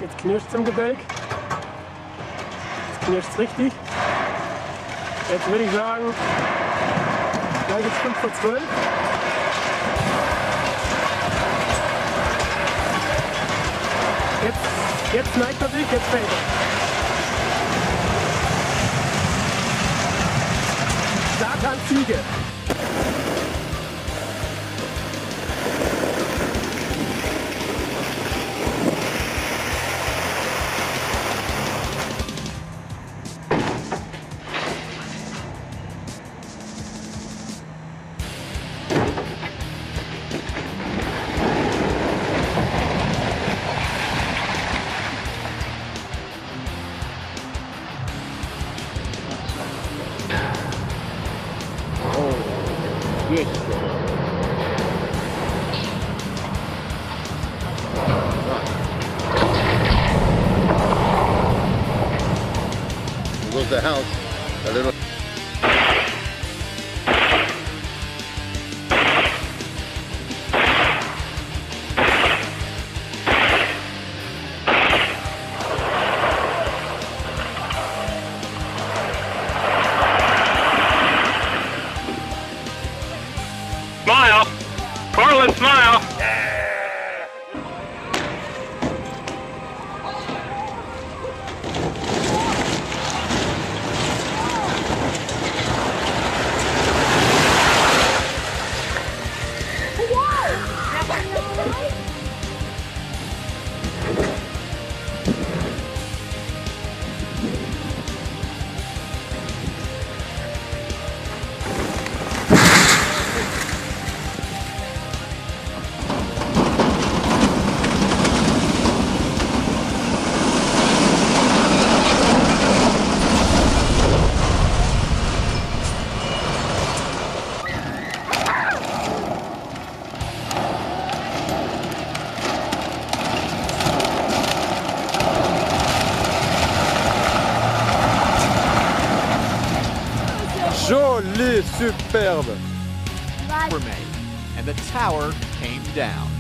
Jetzt knirscht es im Gebälk. Jetzt knirscht es richtig. Jetzt würde ich sagen, gleich ist 5 vor 12. Jetzt neigt er sich, jetzt fällt er. Satan Ziege. Yes. There goes the house. A little. Smile! Cortland, smile! Joli, superbe. Were made, and the tower came down.